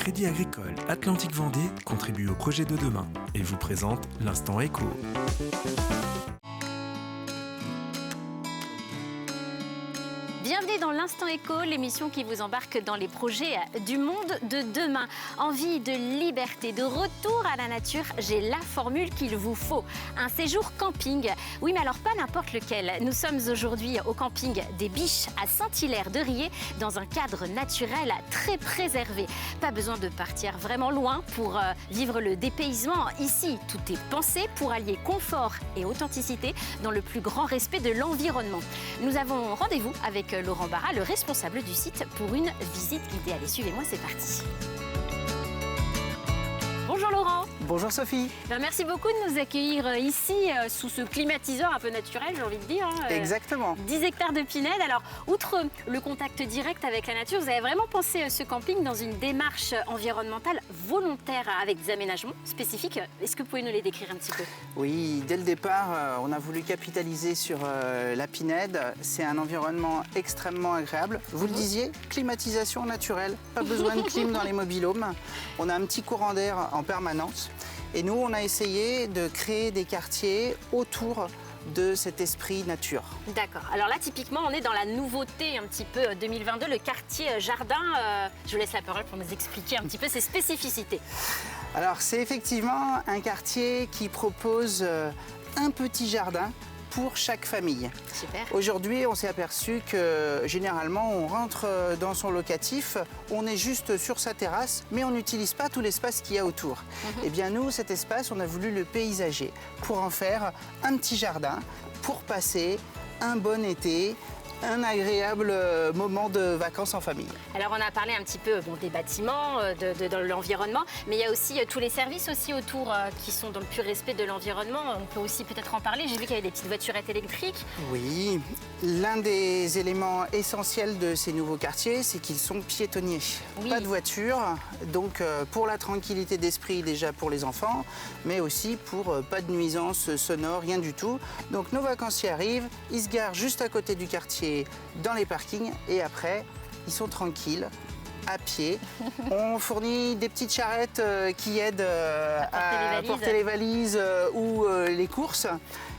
Crédit Agricole Atlantique Vendée contribue au projet de demain et vous présente l'Instant Éco. Bienvenue dans l'Instant Éco, l'émission qui vous embarque dans les projets du monde de demain. Envie de liberté, de retour à la nature, j'ai la formule qu'il vous faut. Un séjour camping. Oui, mais alors pas n'importe lequel. Nous sommes aujourd'hui au camping des Biches à Saint-Hilaire-de-Riez dans un cadre naturel très préservé. Pas besoin de partir vraiment loin pour vivre le dépaysement. Ici, tout est pensé pour allier confort et authenticité dans le plus grand respect de l'environnement. Nous avons rendez-vous avec Laurent Barra, le responsable du site, pour une visite guidée. Allez, suivez-moi, c'est parti. Bonjour Laurent. Bonjour Sophie. Merci beaucoup de nous accueillir ici sous ce climatiseur un peu naturel, j'ai envie de dire. Exactement. 10 hectares de pinèdes. Alors, outre le contact direct avec la nature, vous avez vraiment pensé ce camping dans une démarche environnementale volontaire avec des aménagements spécifiques. Est-ce que vous pouvez nous les décrire un petit peu? Oui, dès le départ, on a voulu capitaliser sur la pinède. C'est un environnement extrêmement agréable. Vous le disiez, climatisation naturelle. Pas besoin de clim dans les mobil-homes. On a un petit courant d'air en permanence. Et nous, on a essayé de créer des quartiers autour de cet esprit nature. D'accord. Alors là, typiquement, on est dans la nouveauté un petit peu 2022, le quartier jardin. Je vous laisse la parole pour nous expliquer un petit peu ses spécificités. Alors, c'est effectivement un quartier qui propose un petit jardin pour chaque famille. Super. Aujourd'hui, on s'est aperçu que généralement, on rentre dans son locatif, on est juste sur sa terrasse, mais on n'utilise pas tout l'espace qu'il y a autour. Eh bien, nous, cet espace, on a voulu le paysager pour en faire un petit jardin pour passer un bon été, un agréable moment de vacances en famille. Alors on a parlé un petit peu des bâtiments, de l'environnement, mais il y a aussi tous les services aussi autour qui sont dans le pur respect de l'environnement. On peut aussi peut-être en parler. J'ai vu qu'il y avait des petites voiturettes électriques. Oui, l'un des éléments essentiels de ces nouveaux quartiers, c'est qu'ils sont piétonniers. Oui. Pas de voiture, donc pour la tranquillité d'esprit déjà pour les enfants, mais aussi pour pas de nuisances sonores, rien du tout. Donc nos vacanciers arrivent, ils se garent juste à côté du quartier dans les parkings et après ils sont tranquilles à pied. On fournit des petites charrettes qui aident à porter les valises ou les courses.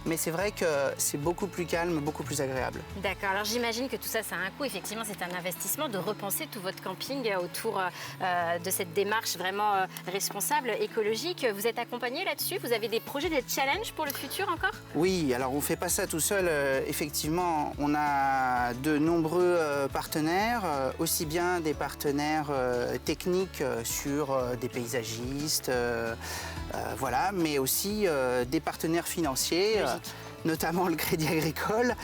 Mais c'est vrai que c'est beaucoup plus calme, beaucoup plus agréable. D'accord, alors j'imagine que tout ça, ça a un coût. Effectivement, c'est un investissement de repenser tout votre camping autour de cette démarche vraiment responsable, écologique. Vous êtes accompagné là-dessus? Vous avez des projets, des challenges pour le futur encore? Oui, alors on ne fait pas ça tout seul. Effectivement, on a de nombreux partenaires, aussi bien des partenaires techniques sur des paysagistes, voilà, mais aussi des partenaires financiers. Notamment le Crédit Agricole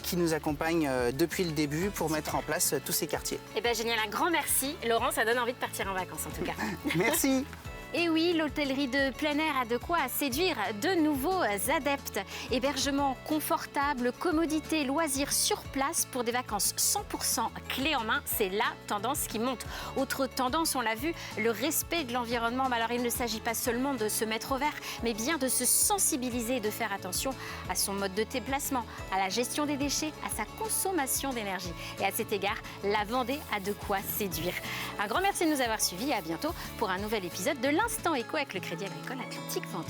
qui nous accompagne depuis le début pour mettre en place tous ces quartiers. Eh bien génial, un grand merci. Laurent, ça donne envie de partir en vacances en tout cas. Merci. Et oui, l'hôtellerie de plein air a de quoi séduire de nouveaux adeptes. Hébergement confortable, commodité, loisirs sur place pour des vacances 100% clé en main, c'est la tendance qui monte. Autre tendance, on l'a vu, le respect de l'environnement. Alors il ne s'agit pas seulement de se mettre au vert, mais bien de se sensibiliser et de faire attention à son mode de déplacement, à la gestion des déchets, à sa consommation d'énergie. Et à cet égard, la Vendée a de quoi séduire. Un grand merci de nous avoir suivis et à bientôt pour un nouvel épisode de l'Instant Éco avec le Crédit Agricole Atlantique Vendée.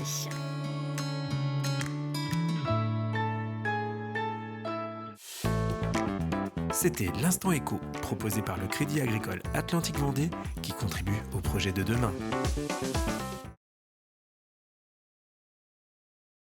C'était l'Instant Éco, proposé par le Crédit Agricole Atlantique Vendée qui contribue au projet de demain.